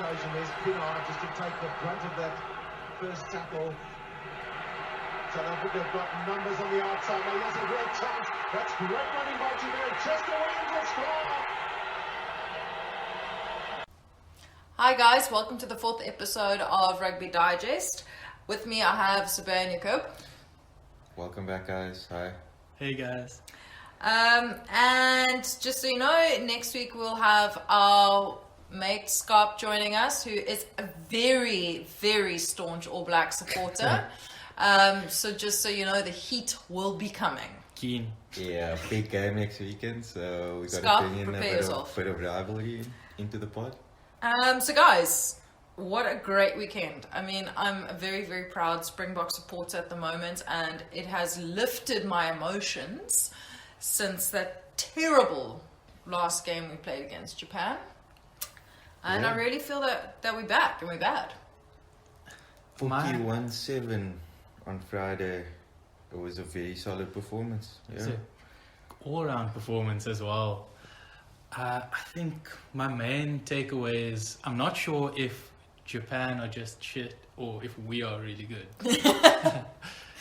occasion. There's Pinar just to take the brunt of that first tackle. South Africa have got numbers on the outside. Now here's a real chance. That's great running by Jameer. Chester Williams will score. Hi guys, welcome to the 4th episode of Rugby Digest. With me I have Sabah and Jacob. Welcome back, guys. Hi. Hey guys. And just so you know, next week we'll have our mate Scarp joining us, who is a very, very staunch All Black supporter. So just so you know, the heat will be coming. Keen. Yeah, big game next weekend, so we got Scarp, to bring in a bit of rivalry into the pod. So guys, what a great weekend. I mean, I'm a very, very proud Springbok supporter at the moment, and it has lifted my emotions since that terrible last game we played against Japan. And Yeah. I really feel that we're back and we're bad. 41-7 on Friday. It was a very solid performance. Yeah. It's an all-round performance as well. I think my main takeaway is I'm not sure if Japan are just shit or if we are really good.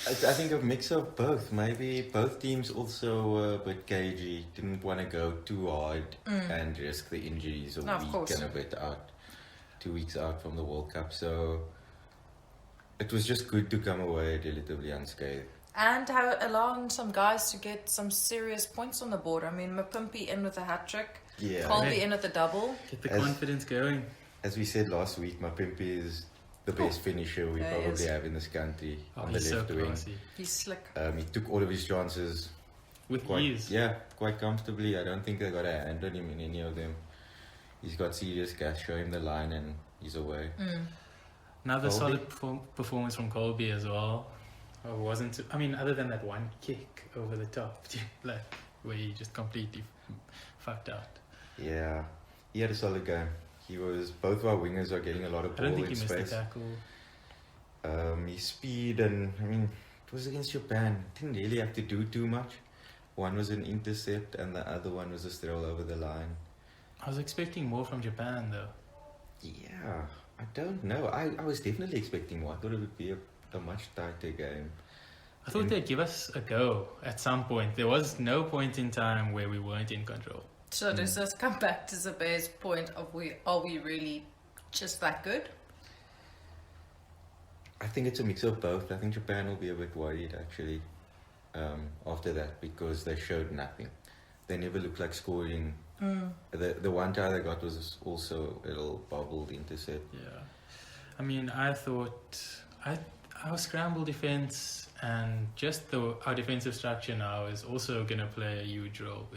I think a mix of both. Maybe both teams also were a bit cagey, didn't want to go too hard and risk the injuries No, of week course. and a bit out, 2 weeks out from the World Cup. So it was just good to come away relatively unscathed. And allowing some guys to get some serious points on the board. I mean, Mapimpi in with a hat-trick. Yeah. Colby in with a double. Get the As- confidence going. As we said last week, Mapimpi is the best finisher we Yeah, he probably is. have in this country on the He's so left wing. classy. He's slick. He took all of his chances With quite, ease. quite comfortably. I don't think they got a hand on him in any of them. He's got serious gas, show him the line and he's away. Another Colby? solid performance from Colby as well. Other than that one kick over the top, like where he just completely fucked out. Yeah, he had a solid game. Both of our wingers are getting a lot of I ball don't think in he missed space. the tackle. His speed and, it was against Japan. Didn't really have to do too much. One was an intercept and the other one was a throw over the line. I was expecting more from Japan though. Yeah, I don't know. I was definitely expecting more. I thought it would be a much tighter game. I thought they'd give us a go at some point. There was no point in time where we weren't in control. So does this come back to Zabai's point of are we really just that good? I think it's a mix of both. I think Japan will be a bit worried actually after that because they showed nothing. They never looked like scoring. The one try they got was also a little bobbled intercept. Yeah. I mean, I thought our scramble defense and just our defensive structure now is also going to play a huge role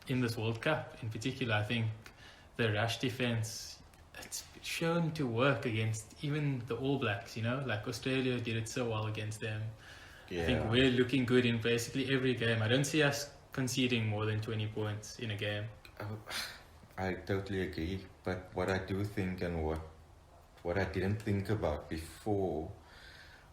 in this World Cup. In particular, I think the rush defense, it's shown to work against even the All Blacks, like Australia did it so well against them. Yeah. I think we're looking good in basically every game. I don't see us conceding more than 20 points in a game. I totally agree. But what I do think and what I didn't think about before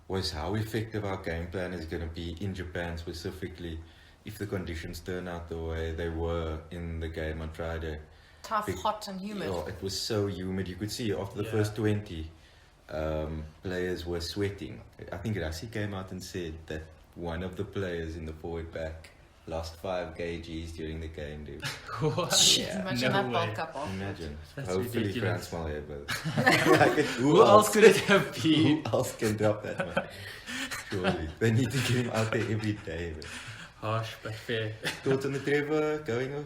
was how effective our game plan is going to be in Japan specifically if the conditions turn out the way they were in the game on Friday. Tough, hot and humid. Yeah, it was so humid. You could see after the Yeah. first 20, players were sweating. I think Rassi came out and said that one of the players in the forward back lost 5 kgs during the game, dude. What? Shit, imagine No that way. bulk up off. Imagine. That's Hopefully ridiculous. France will have it. Who else could it have Who been? else can drop that man? Surely. They need to get him out there every day. Man. Harsh but fair. Thoughts on the Trevor going off?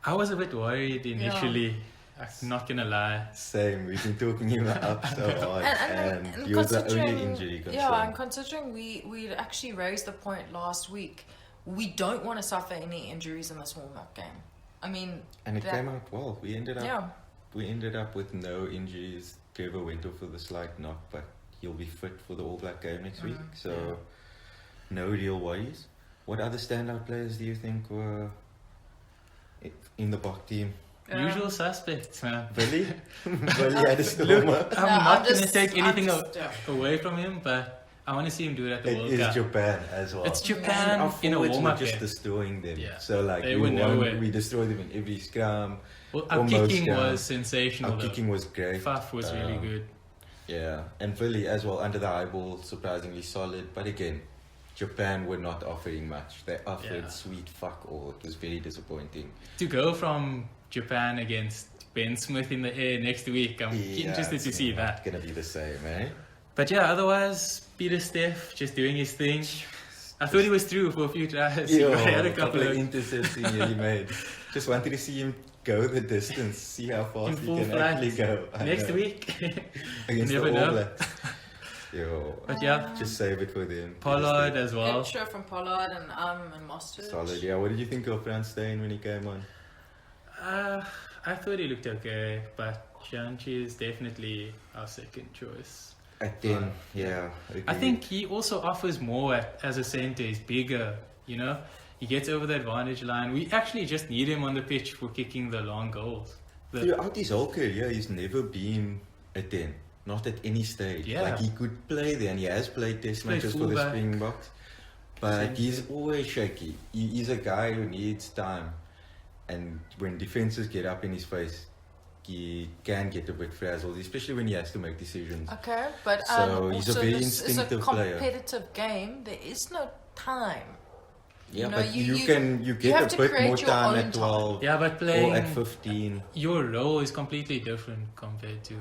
I was a bit worried initially. I'm not gonna lie. Same. We've been talking him up so hard. And he was the only considering- injury concern. Yeah, and considering we actually raised the point last week, we don't want to suffer any injuries in this warm-up game. I mean, And it came out well. We ended up with no injuries. Trevor went off with a slight knock, but he'll be fit for the All Black game next week. So no real worries. What other standout players do you think were in the Bok team? Usual suspects, man. Billy? Billy had a stormer. I'm No, not I'm gonna just- take I'm anything just- away from him, but I want to see him do it at the It World is Cup. Japan as well. It's And Japan our in a forwards were warm-up just game. destroying them. Yeah. So like They we were nowhere. we destroyed them in every scrum. Well, our almost, kicking was sensational. Our though. kicking was great. Faf was really good. Yeah, and Philly as well, under the high ball, surprisingly solid. But again, Japan were not offering much. They offered sweet fuck all. It was very disappointing. To go from Japan against Ben Smith in the air next week, I'm interested to see that. It's going to be the same, eh? But yeah, otherwise, Peter Steph just doing his thing. I thought he was through for a few tries. Yo, He had a couple of intercepts he made. Just wanted to see him go the distance, see how fast he can actually go. Next week. Against Never the All know. Blacks. Yo, But yeah, just save it for them. Pollard as well. Show from Pollard and Mustard. Solid, yeah. What did you think of Franz Steyn when he came on? I thought he looked okay, but Janchi is definitely our second choice. At 10, yeah. I think he also offers more as a centre. He's bigger, you know. He gets over the advantage line. We actually just need him on the pitch for kicking the long goals. Throughout his whole career, he's never been a 10. Not at any stage. Yeah. Like, he could play there, and he has played test matches for the fullback. Springboks. But he's always shaky. He's a guy who needs time. And when defenses get up in his face, he can get a bit frazzled, especially when he has to make decisions. Okay, but So he's a also very this is a instinctive player. competitive game. There is no time. Yeah, You know, but you have get to a bit create more your time own at 12 Yeah, but or playing at 15, your role is completely different compared to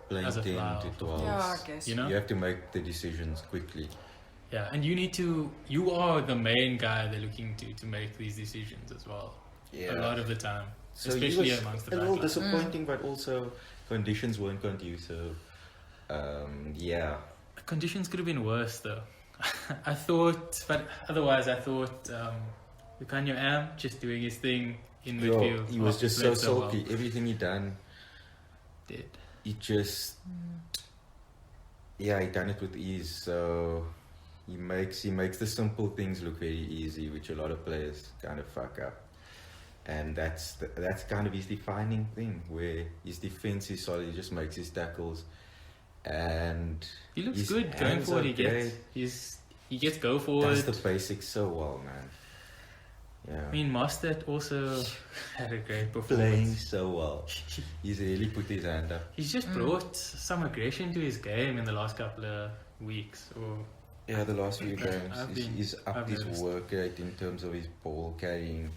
playing as a 10 flower. to 12. Yeah, I guess. You know? You have to make the decisions quickly. Yeah, and you are the main guy they're looking to make these decisions as well. Yeah. A lot of the time. So Especially he was amongst the a little backline. disappointing, but also conditions weren't conducive. Yeah. Conditions could have been worse though. I thought, but otherwise I thought Lucanio Am just doing his thing in Yo, midfield. he was just so played salty. well. Everything he done, Did. he just he done it with ease. So he makes the simple things look very easy, which a lot of players kind of fuck up. And that's kind of his defining thing, where his defense is solid. He just makes his tackles, and He looks his good going hands forward. are He gets go forward. does the basics so well, man. Yeah. I mean, Mustard also had a great Playing performance. so well. He's really put his hand up. He's just brought some aggression to his game in the last couple of weeks. Or Yeah, the last few games, he's upped I've his noticed. work rate in terms of his ball carrying,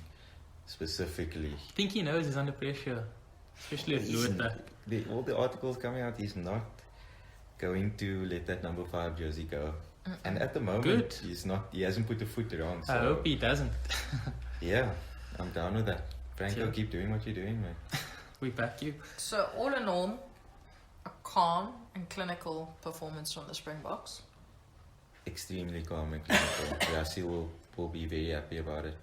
specifically. I think he knows he's under pressure, especially with He's Lewis back. all the articles coming out, he's not going to let that number 5 jersey go. And at the moment, Good. he hasn't put the foot wrong. So I hope he doesn't. yeah, I'm down with that. Franco, Yeah. keep doing what you're doing, man. We back you. So all in all, a calm and clinical performance from the Springboks. Extremely calm and clinical. Rassi will be very happy about it.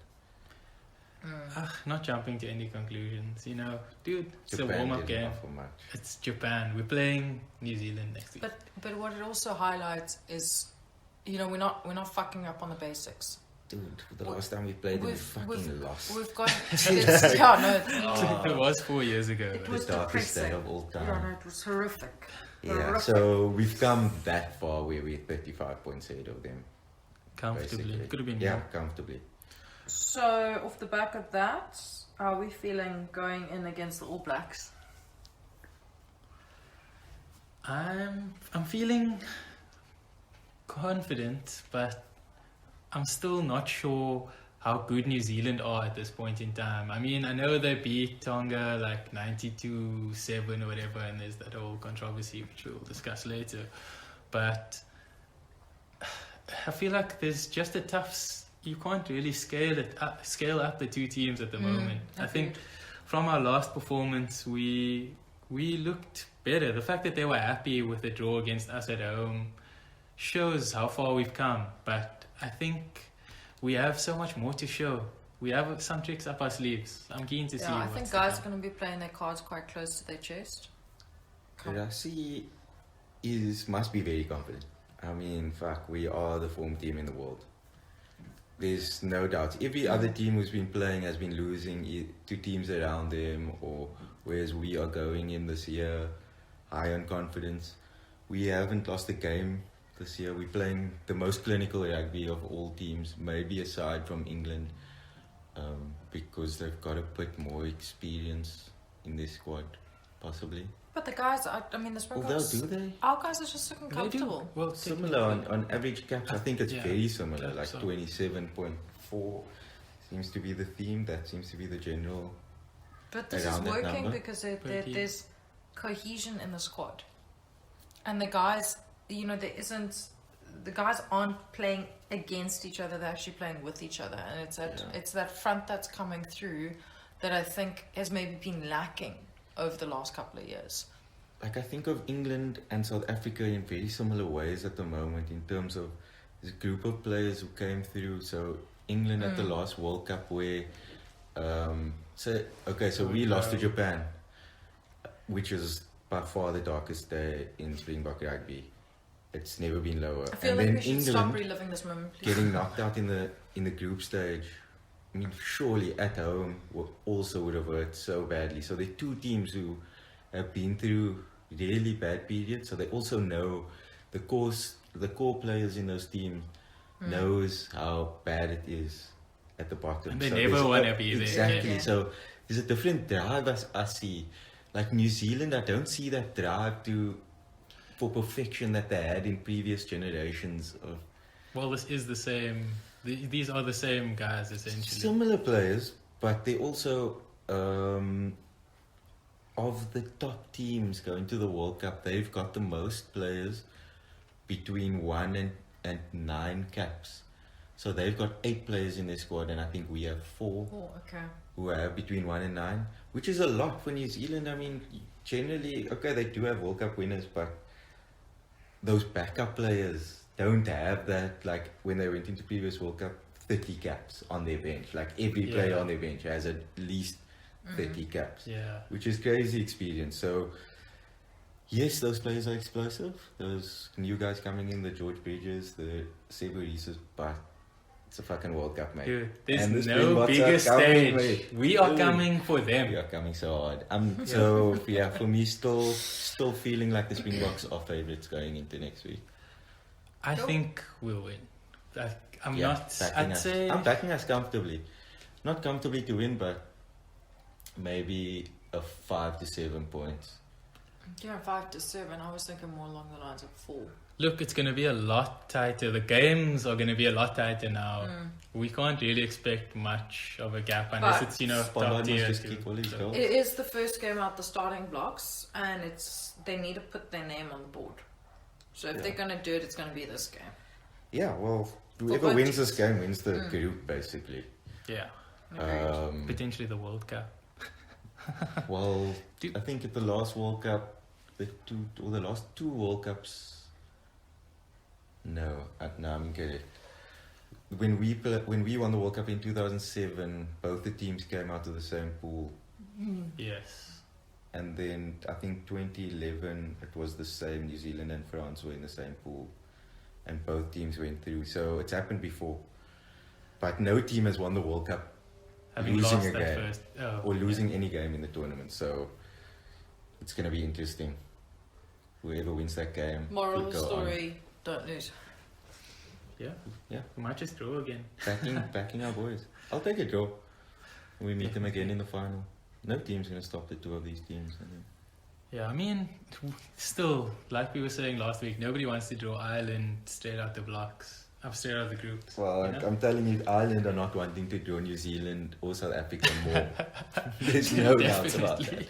Not jumping to any conclusions, you know. Dude, it's a Japan warm-up didn't game. offer much. It's Japan. We're playing New Zealand next week. But what it also highlights is, you know, we're not fucking up on the basics. Dude, the last time we played, we fucking lost. We've got it's, It was 4 years ago. It The was darkest day depressing. of all Yeah, time. no, it was horrific. Yeah, Horrific. so we've come that far where we're 35 points ahead of them. Comfortably. Basically. Could have been Yeah, more. comfortably. So off the back of that, how are we feeling going in against the All Blacks? I'm feeling confident, but I'm still not sure how good New Zealand are at this point in time. I mean, I know they beat Tonga like 92-7 or whatever, and there's that whole controversy which we'll discuss later. But I feel like there's just a tough. You can't really scale up the two teams at the moment. I think from our last performance, we looked better. The fact that they were happy with the draw against us at home shows how far we've come. But I think we have so much more to show. We have some tricks up our sleeves. I'm keen to see. Yeah, I what's think to guys are come. going to be playing their cards quite close to their chest. Rassi must be very confident. I mean, fuck, we are the form team in the world. There's no doubt. Every other team who's been playing has been losing to teams around them, or whereas we are going in this year high on confidence. We haven't lost a game this year. We're playing the most clinical rugby of all teams, maybe aside from England, because they've got a bit more experience in this squad, possibly. But the guys, I mean, the Although, Springboks, do they? our guys are just looking They do. comfortable. Well, Similar on average caps. I think it's Yeah, very similar, like caps are- 27.4 seems to be the theme. That seems to be the general. But this is Around that working number. because Pretty. there's cohesion in the squad. And the guys, you know, the guys aren't playing against each other, they're actually playing with each other. And it's that front that's coming through that I think has maybe been lacking over the last couple of years. Like I think of England and South Africa in very similar ways at the moment in terms of this group of players who came through. So England at the last World Cup where so we lost to Japan, which is by far the darkest day in Springbok rugby. It's never been lower. I feel and like then we should England stop reliving this moment, please. getting knocked out in the group stage. I mean, surely at home would have hurt so badly. So there are two teams who have been through really bad periods. So they also know the core players in those teams knows how bad it is at the bottom. And they So never there's wanna be there. Exactly. Yeah. So there's a different drive as I see. Like New Zealand, I don't see that drive for perfection that they had in previous generations of Well, this is the same. These are the same guys essentially. similar players, but they also of the top teams going to the World Cup, they've got the most players between 1 and 9 caps. So they've got 8 players in their squad, and I think we have 4 Oh, okay. who have between 1 and 9, which is a lot for New Zealand. I mean, generally, okay, they do have World Cup winners, but those backup players don't have that, like when they went into previous World Cup, 30 caps on their bench. Like every player Yeah. on their bench has at least 30 caps, Yeah. which is crazy experience. So, yes, those players are explosive. Those new guys coming in, the George Bridges, the Severises, but it's a fucking World Cup, mate. Dude, there's And the no Springboks are bigger coming, stage. mate. We are Dude. coming for them. We are coming so hard. So yeah, for me, still feeling like the Springboks are favourites going into next week. I think we'll win. I'm Yeah, not. backing I'd us. say. I'm backing us comfortably, not comfortably to win, but maybe a 5 to 7 points. Yeah, 5 to 7. I was thinking more along the lines of 4. Look, it's going to be a lot tighter. The games are going to be a lot tighter now. We can't really expect much of a gap unless But- it's top Spot must tier. just kick all his goals. It is the first game out the starting blocks, and they need to put their name on the board. So if Yeah. they're going to do it, it's going to be this game. Yeah, well, whoever both wins this teams. game wins the group, basically. Yeah, Potentially the World Cup. Well, Dude. I think at the last World Cup, the last 2 World Cups. No, I'm correct. When we won the World Cup in 2007, both the teams came out of the same pool, Yes. and then I think 2011 it was the same. New Zealand and France were in the same pool, and both teams went through. So it's happened before, but no team has won the World Cup Having losing lost a that game first. Oh, or losing any game in the tournament. So it's going to be interesting. Whoever wins that game Moral will of the go on. story, don't lose. Yeah. We might just draw again. Backing our boys. I'll take a draw. We meet them Definitely. again in the final. No team's going to stop the 2 of these teams. Yeah, I mean, still, like we were saying last week, nobody wants to draw Ireland straight out the blocks, straight out of the groups. Well, you know? I'm telling you, Ireland are not wanting to draw New Zealand or South Africa more. There's no doubts about that. Definitely.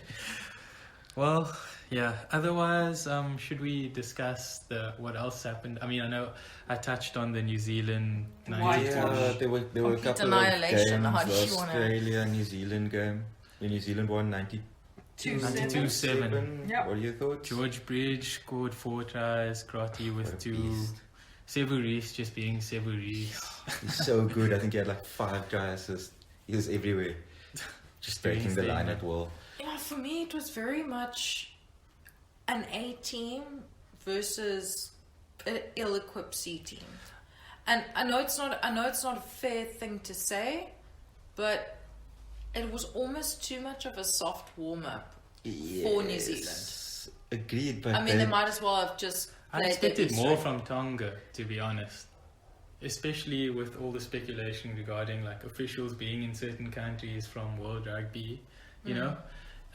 Well, yeah. Otherwise, should we discuss what else happened? I mean, I know I touched on the New Zealand Why? 92. Yeah, there were a Complete couple of annihilation, games. how do The you wanna- Australia, New Zealand game. When New Zealand won 92-7. Yep. What are your thoughts? George Bridge scored 4 tries, Crotty What with a 2. beast. Severis just being Severis. He's so good. I think he had like 5 try assists. He was everywhere. Just Doing breaking his the thing, line man. at will. Yeah, for me, it was very much an A team versus an ill-equipped C team. And I know it's not a fair thing to say, but it was almost too much of a soft warm-up for New Zealand. Agreed, but I mean, they might as well have just I played expected their more best from Tonga, to be honest. Especially with all the speculation regarding like officials being in certain countries from World Rugby, you know?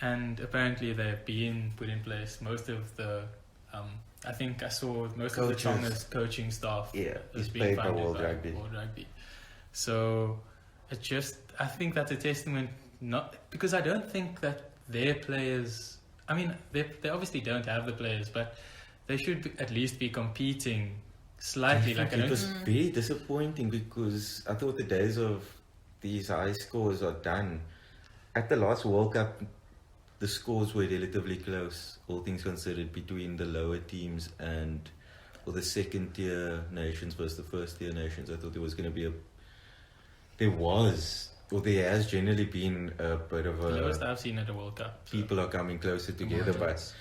and apparently they've been put in place. Most of the, I think I saw most of the Coaches. Tonga's coaching staff Yeah, is it's being paid by funded World Rugby. World Rugby. So it just, I think that's a testament, not because I don't think that their players, I mean, they obviously don't have the players, but they should at least be competing slightly. Like I It don't, was very disappointing because I thought the days of these high scores are done. At the last World Cup, the scores were relatively close, all things considered, between the lower teams and or the second tier nations versus the first tier nations. I thought there was going to be there has generally been a bit of the lowest a, I've seen at a World Cup. So. people are coming closer together, but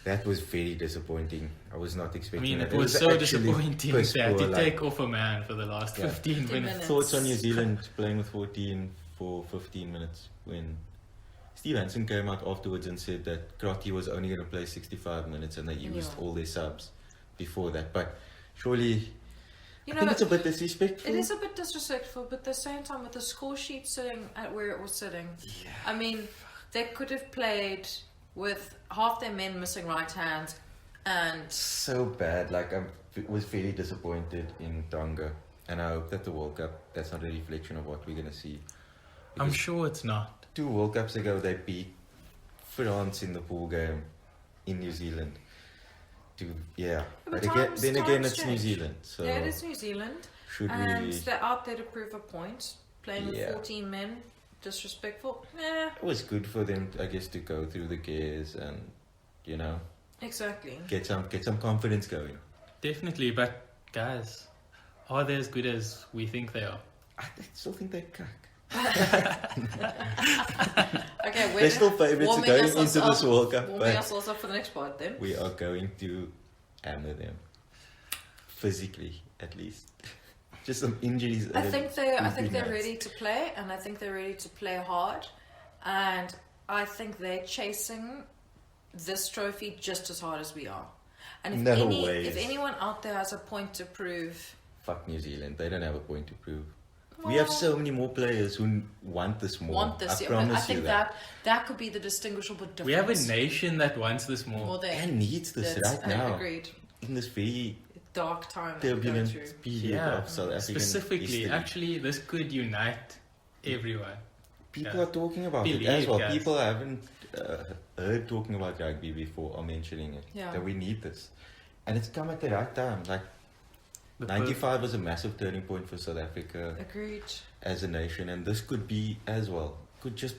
that was very disappointing. I was not I expecting mean, that. it was so actually disappointing piss they had to poor, take off a man for the last 15 minutes. minutes. Thoughts on New Zealand playing with 14 for 15 minutes when Steve Hansen came out afterwards and said that Crotty was only going to play 65 minutes and they used Yeah. all their subs before that. But surely, You I know, think it's a bit disrespectful. it is a bit disrespectful, but at the same time, with the score sheet sitting at where it was sitting, I mean, they could have played with half their men missing right hands, and So bad. Like, I was very disappointed in Tonga. And I hope that the World Cup, that's not a reflection of what we're going to see. I'm Because sure it's not. 2 World Cups ago, they beat France in the pool game in New Zealand. But again, times- then again, times it's New change. Zealand. So yeah, it is New Zealand, should and we? they're out there to prove a point. Playing with Yeah. 14 men, disrespectful. Yeah, It was good for them, I guess, to go through the gears and exactly. get some confidence going. Definitely, but guys, are they as good as we think they are? I still think they're cuck. Okay, They're still favourites warming going ourselves into this up- World Cup, Warming but ourselves up for the next part, then. we are going to hammer them physically, at least. Just some injuries. I think they're would be nuts. ready to play, and I think they're ready to play hard, and I think they're chasing this trophy just as hard as we are. And if No ways. if anyone out there has a point to prove, Fuck New Zealand. They don't have a point to prove. We have so many more players who want this more. want this, I yeah, but I promise you think that could be the distinguishable difference. We have a nation that wants this more. more than And needs this right now. Agreed. In this very Dark time that we're going turbulent through. period of South African Specifically, history. actually, this could unite everyone. People Yeah. are talking about it Believe, as well. guys. People I haven't heard talking about rugby before are mentioning it. Yeah. That we need this. And it's come at the right time. Like, The 95 was a massive turning point for South Africa Agreed. as a nation. And this could be as well. Could just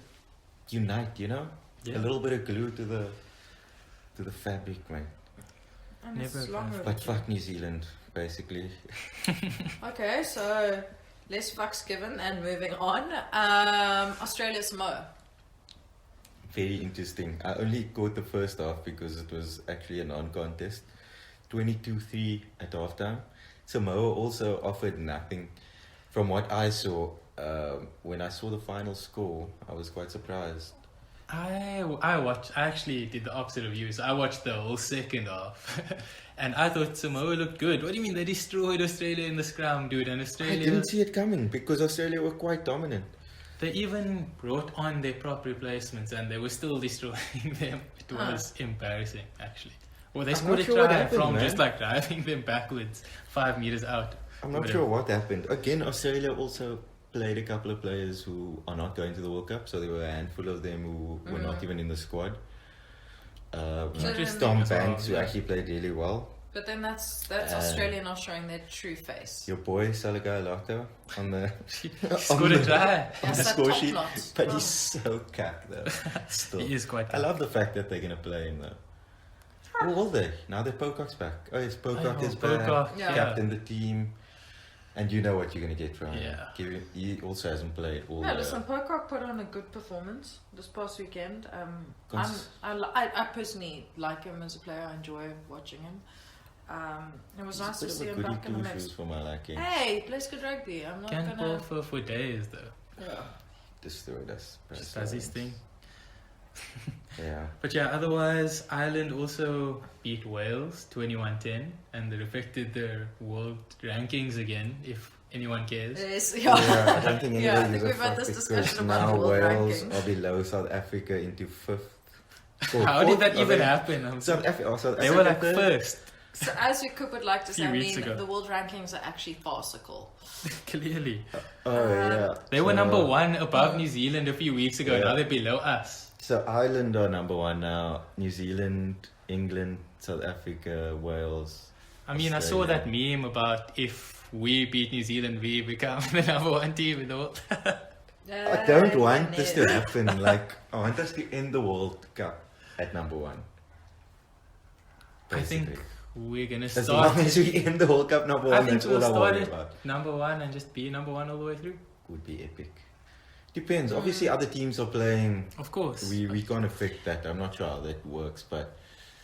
unite, Yeah. A little bit of glue to the fabric, man. And it's Never long have. But overdue. fuck New Zealand, basically. Okay, so less fucks given and moving on. Australia Samoa. Very interesting. I only caught the first half because it was actually a non-contest. 22-3 at halftime. Samoa also offered nothing. From what I saw, when I saw the final score, I was quite surprised. I actually did the opposite of you. So I watched the whole second half. And I thought Samoa looked good. What do you mean? They destroyed Australia in the scrum, dude. And I Australia, didn't see it coming because Australia were quite dominant. they even brought on their prop replacements and they were still destroying them. It was embarrassing, actually. Well, they I'm scored not a sure what try happened, from man. just like driving them backwards 5 meters out. I'm not Whatever. sure what happened. Again, Australia also played a couple of players who are not going to the World Cup, so there were a handful of them who were not even in the squad. Interesting Tom as well, Banks, who yeah. actually played really well. But then that's Australia not showing their true face. Your boy Salagai Lato on the Scored a try. Yeah, on the so score top sheet, knot. but Oh. he's so cack though. Still. He is quite I love the fact that they're gonna play him though. Who will they? Now that Pocock's back. Oh yes, Pocock is back. Pocock, Yeah. Captain the team. And you know what you're gonna get from him. Yeah. He also hasn't played all Yeah, the listen, Pocock put on a good performance this past weekend. Cons- I personally like him as a player. I enjoy watching him. It was nice to see him back in the mix. for my liking. Hey, he plays good rugby. I'm not Can't gonna. ball for days though. Yeah. Destroyed us. Just does his thing. Yeah. But yeah, otherwise, Ireland also beat Wales 21-10 and they affected their world rankings again, if anyone cares. Yes, Yeah, I don't think Yeah, I anybody think gives a we've had fuck this because discussion about now the world Wales rankings. are below South Africa into 5th How did that even happen? South Africa. They were like first. So as you would like to say, Few I weeks mean, ago. the world rankings are actually farcical. Clearly. Oh yeah. They were So- number 1 above New Zealand a few weeks ago. Yeah. Now they're below us. So Ireland are number 1 now. New Zealand, England, South Africa, Wales. I mean, I saw that meme about if we beat New Zealand, we become the number 1 team in the world. I don't want this to happen. Like, I want us to end the World Cup at number 1. I think Basically. we're gonna As start. long as we end the World Cup number 1, I think that's we'll all I start worry at about. number 1 and just be number 1 all the way through. Would be epic. Depends. Obviously, other teams are playing. Of course. We can't affect that. I'm not sure how that works, but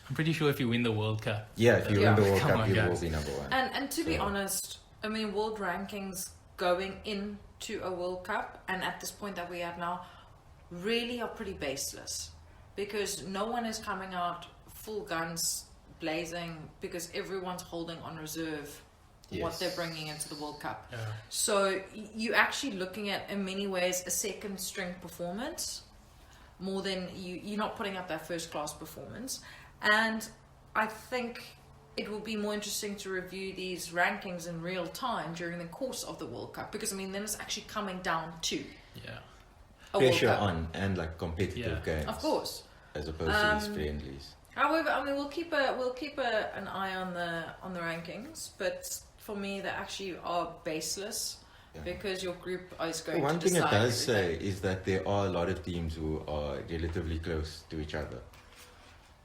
I'm pretty sure if you win the World Cup, yeah, if you Yeah. win the World Come Cup, on, you will guys. be number 1. And to be So- honest, I mean, world rankings going into a World Cup, and at this point that we are now, really are pretty baseless, because no one is coming out full guns blazing, because everyone's holding on reserve what Yes. they're bringing into the World Cup. yeah. So you're actually looking at, in many ways, a second string performance more than you're not putting up that first class performance. And I think it will be more interesting to review these rankings in real time during the course of the World Cup, because I mean, then it's actually coming down to Yeah. a World Pressure Cup. on and like competitive Yeah. games, Of course. as opposed to these friendlies. However, I mean, we'll keep an eye on the rankings, but for me, they actually are baseless, Yeah. because your group is going One to thing it decide does everything. say is that there are a lot of teams who are relatively close to each other,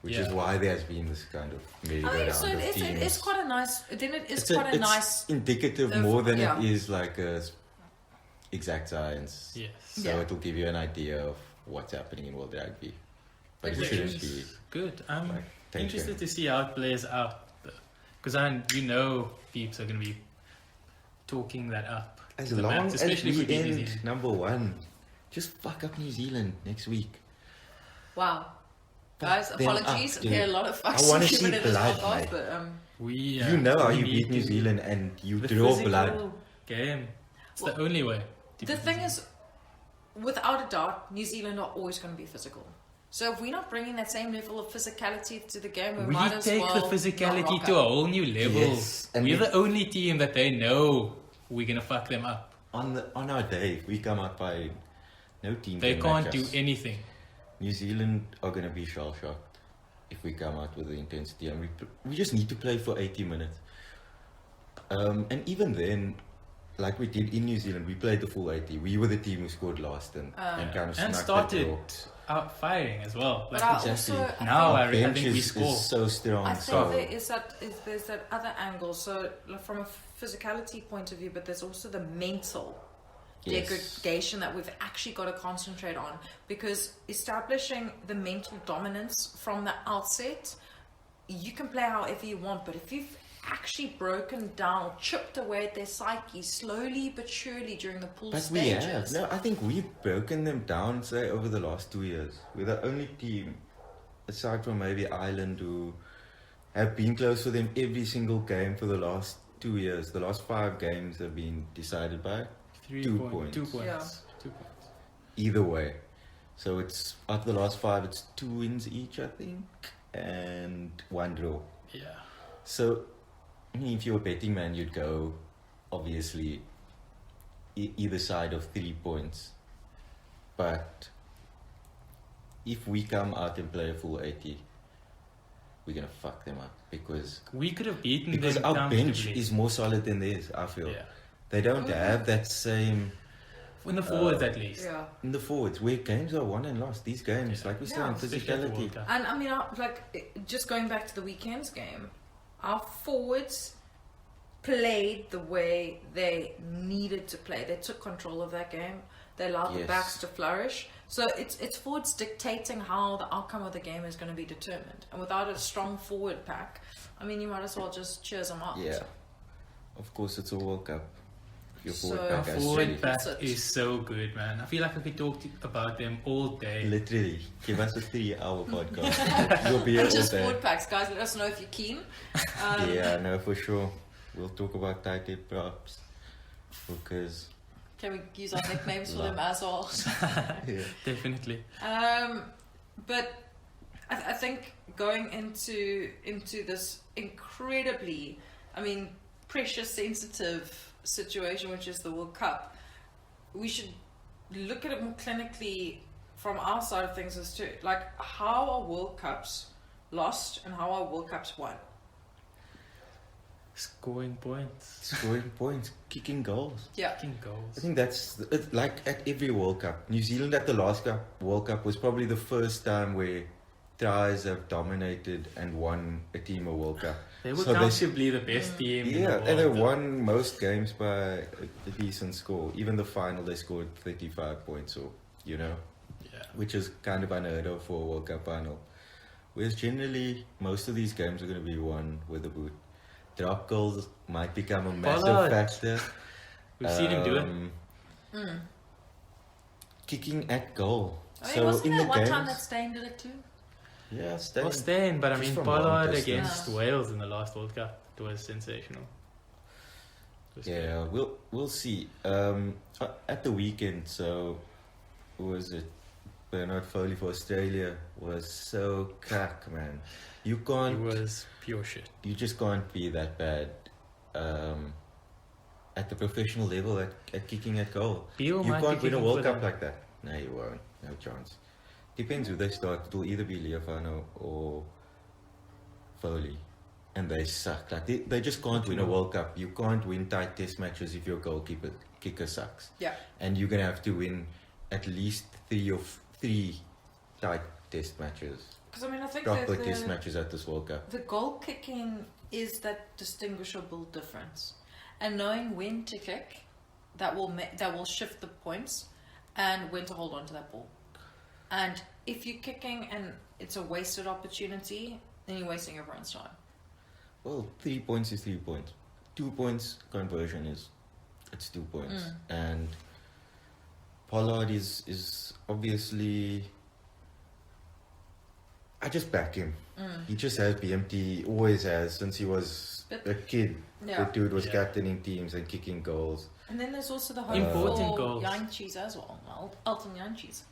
which is Yeah. why there has been this kind of merry-go-round So of it teams. is quite a nice. Then it is It's quite a it's nice. indicative of- more than yeah. it is like a exact science. Yes. So Yeah. it'll give you an idea of what's happening in world rugby, but it Which shouldn't is be Good. I'm like tension. interested to see how it plays out. Because peeps are going to be talking that up. As to the long max, as especially if we we beat New end Zealand. number 1, just fuck up New Zealand next week. Wow, guys, them apologies. up, There are a dude. lot of I fucks wanna given see in this blood, podcast, mate. but We, You know how we you need beat New to- Zealand and you the draw physical blood. game. It's Well, the only way. to the beat thing New is, without a doubt, New Zealand are always going to be physical. So if we're not bringing that same level of physicality to the game, we we might as take well the not physicality rock to a out. whole new level. Yes, and We're we- the only team that they know we're gonna fuck them up. On our day, if we come out by no team They can can't match do us. anything. New Zealand are going to be shell shocked if we come out with the intensity, and we just need to play for 80 minutes. And even then, like we did in New Zealand, we played the full 80. We were the team who scored last and kind of And snuck started that draw. out firing as well. But Like, I Exactly. also, Now I I think, Bench think we is score. so strong. I think so there's that other angle. So like, from a physicality point of view, but there's also the mental yes. degradation that we've actually got to concentrate on, because establishing the mental dominance from the outset, you can play however you want, but if you've actually broken down, chipped away at their psyche slowly but surely during the pool But we stages. have. No, I think we've broken them down, say, over the last 2 years. We're the only team, aside from maybe Ireland, who have been close to them every single game for the last 2 years. The last 5 games have been decided by 2 points. 2 points. Yeah. 2 points. Either way. So it's, out of the last 5, it's 2 wins each, I think, and 1 draw. Yeah. So, I mean, if you're a betting man, you'd go, obviously, either side of 3 points. But if we come out and play a full 80, we're going to fuck them up. Because We could have beaten them our bench comfortably. is more solid than theirs, I feel. Yeah. They don't have that same... In the forwards at least. Yeah. In the forwards, where games are won and lost. These games, Yeah. like we said, Yeah. Especially at the physicality. World Cup. And I mean, just going back to the weekend's game, our forwards played the way they needed to play. They took control of that game. They allowed the Yes. backs to flourish. So it's forwards dictating how the outcome of the game is going to be determined. And without a strong forward pack, I mean, you might as well just cheers them out. Yeah. Of course, it's a World Cup. Your So- forward Our pack has forward to pack Sit. is so good, man. I feel like I could talk about them all day. literally give us a 3-hour podcast. You'll be here all Just day. forward packs, guys. Let us know if you're keen. Yeah, no, for sure. We'll talk about tight head props because Can we use our nicknames for Love. them as well? yeah. Definitely. But I think going into this incredibly, precious, sensitive situation, which is the World Cup, we should look at it more clinically from our side of things as to like how are World Cups lost and how are World Cups won. Scoring points. Kicking goals. Yeah. Kicking goals. I think it's like at every World Cup. New Zealand at the last World Cup was probably the first time where tries have dominated and won a team a World Cup. They were comfortably the best team. In the world, and they won most games by a decent score. Even the final, they scored 35 points, or which is kind of unheard of for a World Cup final. Whereas generally, most of these games are going to be won with a boot. Drop goals might become a massive factor. We've seen him do it. Kicking at goal. Wasn't in there the one games, time that Steyn did it too? Yeah, Steyn, but Just from Pollard long distance. against Wales in the last World Cup, it was sensational. Yeah, we'll see. At the weekend, so who was it? Bernard Foley for Australia was so cack, man. You can't. It was pure shit. You just can't be that bad at the professional level at kicking at goal. Beale You might can't be win a kicking World for Cup them. like that. No, you won't. No chance. Depends who they start. It'll either be Leofano or Foley. And they suck. Like they just can't win a World Cup. You can't win tight test matches if your kicker sucks. Yeah. And you're going to have to win at least three tight test matches. Because I think Proper test matches at this World Cup. the goal kicking is that distinguishable difference, and knowing when to kick, that will shift the points, and when to hold on to that ball. And if you're kicking and it's a wasted opportunity, then you're wasting everyone's time. Well, 3 points is 3 points. 2 points conversion it's 2 points. And Pollard is obviously. I just back him. He just has BMT, always has since he was a kid. Yeah. The dude was captaining teams and kicking goals. And then there's also the hope Important for goals. Yankees as well. Elton Yankees.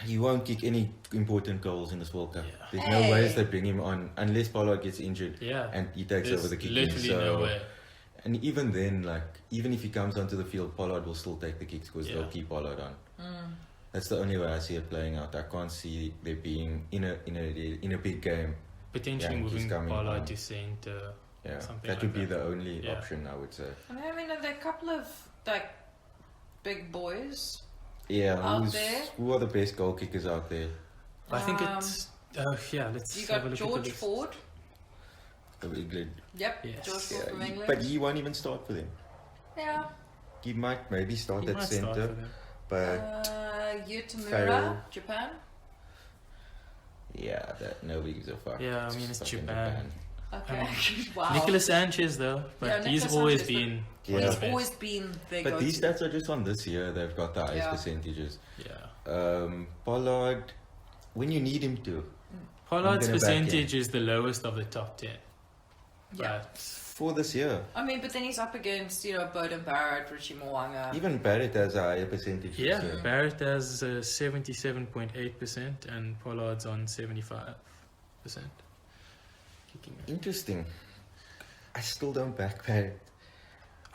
He won't kick any important goals in this World Cup. Yeah. There's Hey. no ways they bring him on unless Pollard gets injured Yeah. and he takes There's over the kicking. literally no way. And even then, even if he comes onto the field, Pollard will still take the kicks because they'll keep Pollard on. That's the only way I see it playing out. I can't see there being in a big game. Potentially Yankees moving coming Pollard on. to centre. Yeah, Something that like would be that. the only Yeah. option, I would say. And there are a couple of big boys. Yeah, Out there? who are the best goal kickers out there? I think it's. Let's You have a got look George at the list. Ford. Of England. Yep, Yes. George Ford from England. But he won't even start for them. Yeah. He might maybe start He at might start centre, for them. but Yutamura, Farrell. Japan. yeah, that nobody gives a fuck. Yeah, I mean, it's fucking Japan. Okay. Wow. Nicholas Sanchez, though, but Yeah, he's Nicolas always Sanchez, been. Yeah. one of He's the always best. been their But these go-to. stats are just on this year. They've got the highest Yeah. percentages. Yeah. Pollard, when you need him to. Pollard's I'm gonna back him. percentage is the lowest of the top 10. Yeah. But For this year. But then he's up against, Bowden Barrett, Richie Mwanga. Even Barrett has a higher percentage. yeah, this year. Barrett has 77.8% and Pollard's on 75%. Kicking it. Interesting. I still don't back Barrett.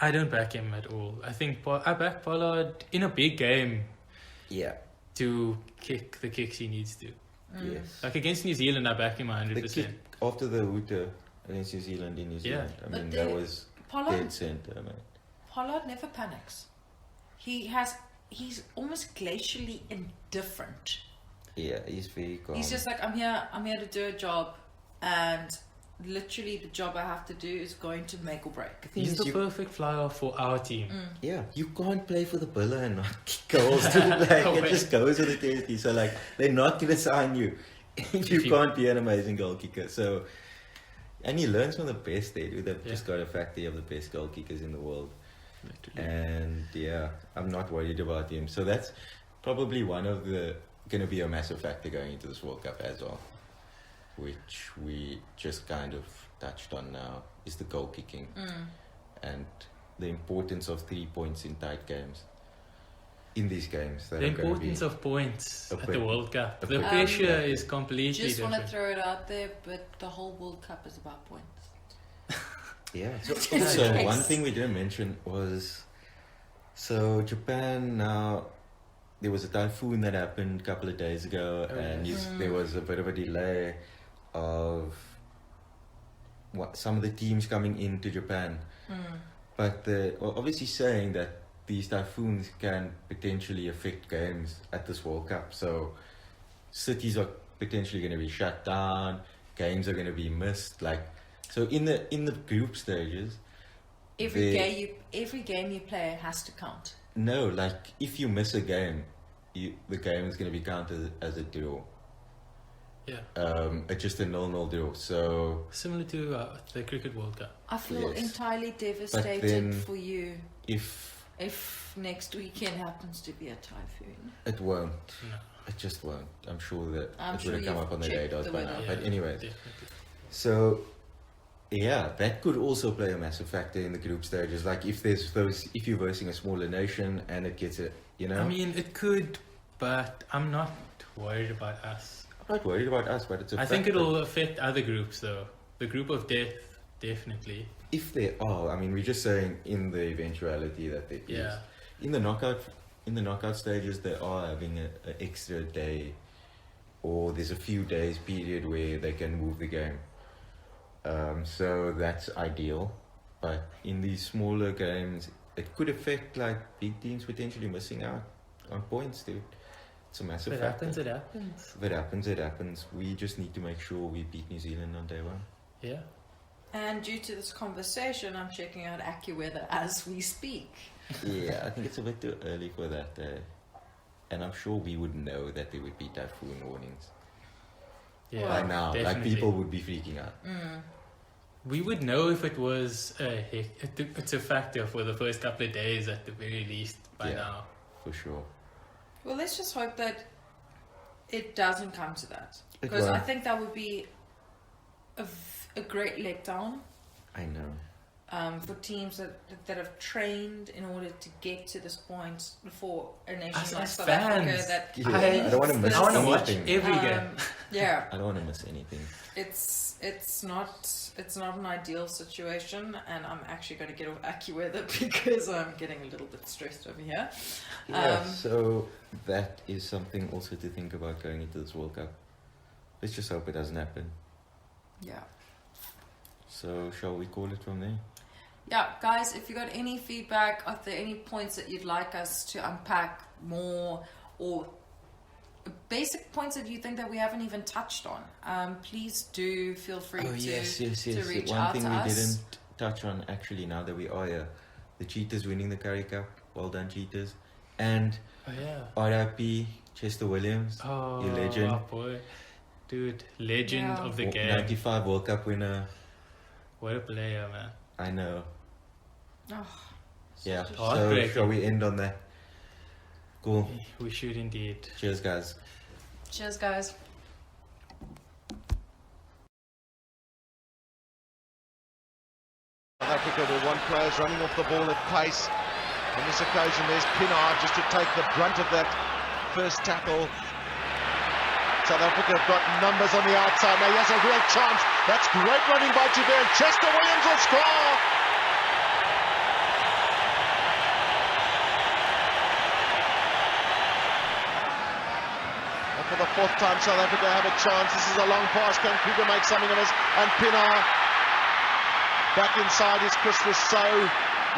I don't back him at all. I think I back Pollard in a big game Yeah. to kick the kicks he needs to. Yes. Like against New Zealand, I back him The 100%. kick after the hooter against New Zealand in New Zealand. I But mean, the- that was Pollard, dead centre, man. Pollard never panics. He's almost glacially indifferent. Yeah, he's very calm. He's just like, I'm here to do a job, and literally the job I have to do is going to make or break. He's Yes, the you- perfect flyer for our team. Yeah, you can't play for the Bulla and not kick goals. It just goes with the testy. So, they're not going to sign you if you can't be an amazing goal kicker. So, and he learns from the best they do. They've just got a factory of the best goal kickers in the world. Literally. And yeah, I'm not worried about him. So that's probably one of the going to be a massive factor going into this World Cup as well, which we just kind of touched on now, is the goal kicking and the importance of 3 points in tight games. in these games. That The are gonna importance be of points a at bit- the World Cup. a The bit- pressure is completely Just want to different. throw it out there, but the whole World Cup is about points. Yeah. So Just also, in case. one thing we didn't mention was, so Japan now, there was a typhoon that happened a couple of days ago, Oh, and yes. there was a bit of a delay of some of the teams coming into Japan. But they're obviously saying that these typhoons can potentially affect games at this World Cup. So cities are potentially going to be shut down, games are going to be missed. Like, so in the group stages, Every game you play has to count. no, like if you miss a game, the game is going to be counted as a draw. Yeah. It's just a 0-0 draw. So Similar to the Cricket World Cup. I feel Yes. entirely devastated then for you if next weekend happens to be a typhoon. it won't, No. it just won't. I'm sure that I'm it sure would have come you've up on the checked radars the by weather. now. Yeah, But anyways, definitely. so yeah, that could also play a massive factor in the group stages. Like if you're versing a smaller nation and it gets it, you know. I mean, it could, but I'm not worried about us. I'm not worried about us, but it's a I think factor. it'll affect other groups, though. The group of death, definitely. If there are, I mean, we're just saying in the eventuality that there is. Yeah. In the knockout stages, they are having an extra day, or there's a few days period where they can move the game. So that's ideal. But in these smaller games, it could affect like big teams potentially missing out on points, dude. It's a massive If it factor. happens, it happens. If it happens, it happens. We just need to make sure we beat New Zealand on day one. Yeah. And due to this conversation, I'm checking out AccuWeather as we speak. Yeah, I think it's a bit too early for that. And I'm sure we would know that there would be typhoon warnings Yeah. by now. Like definitely. people would be freaking out. We would know if it was it's a factor for the first couple of days at the very least by Yeah. now. For sure. Well, let's just hope that it doesn't come to that. It Because I won't. think that would be a great letdown I know. for teams that have trained in order to get to this point for a nation As like South fans. Africa. That Yeah, I don't want to miss I want to watch anything. every game. yeah, I don't want to miss anything. it's not an ideal situation, and I'm actually going to get off AccuWeather because I'm getting a little bit stressed over here. Yeah, so that is something also to think about going into this World Cup. Let's just hope it doesn't happen. Yeah. So shall we call it from there? Yeah, guys, if you got any feedback, are there any points that you'd like us to unpack more, or basic points that you think that we haven't even touched on, please do feel free to reach One out thing to we us. didn't touch on actually now that we are here, the Cheetahs winning the Currie Cup. Well done, Cheetahs. And Oh yeah. RIP Chester Williams, Oh, your legend. my boy. Dude, legend Yeah. of the game. 95 World Cup winner. What a player, man. I know. Oh, Yeah. such a So Heartbreaking. shall we end on that? Cool. We should indeed. Cheers, guys. Cheers, guys. South Africa will want players running off the ball at pace. On this occasion, there's Pinar just to take the brunt of that first tackle. South Africa have got numbers on the outside. Now he has a real chance. That's great running by Javert. Chester Williams will score. And for the fourth time, South Africa have a chance. This is a long pass. Can Kruger make something of this? And Pinar back inside is Chris Rousseau,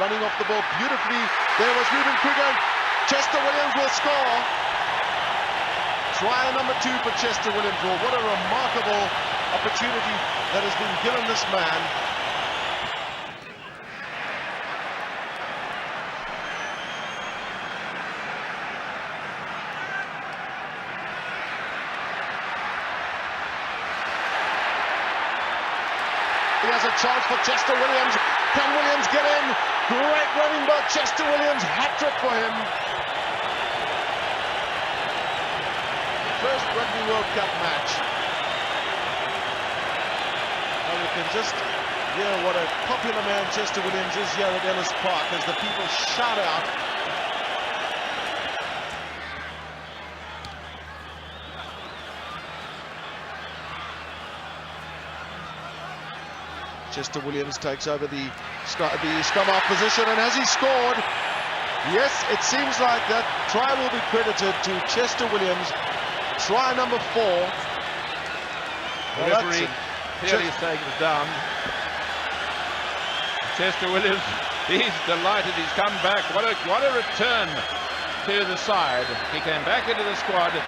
running off the ball beautifully. There was Ruben Kruger. Chester Williams will score. Trial number 2 for Chester Williams. Well, what a remarkable opportunity that has been given this man. He has a chance for Chester Williams. Can Williams get in? Great running by Chester Williams. Hat-trick for him. First Rugby World Cup match. And you can just hear what a popular man Chester Williams is here at Ellis Park as the people shout out Chester Williams takes over the scrum half position, and has he scored? Yes, it seems like that try will be credited to Chester Williams. Try number 4. The referee clearly saying it was down. Chester Williams, he's delighted he's come back. What a return to the side. He came back into the squad.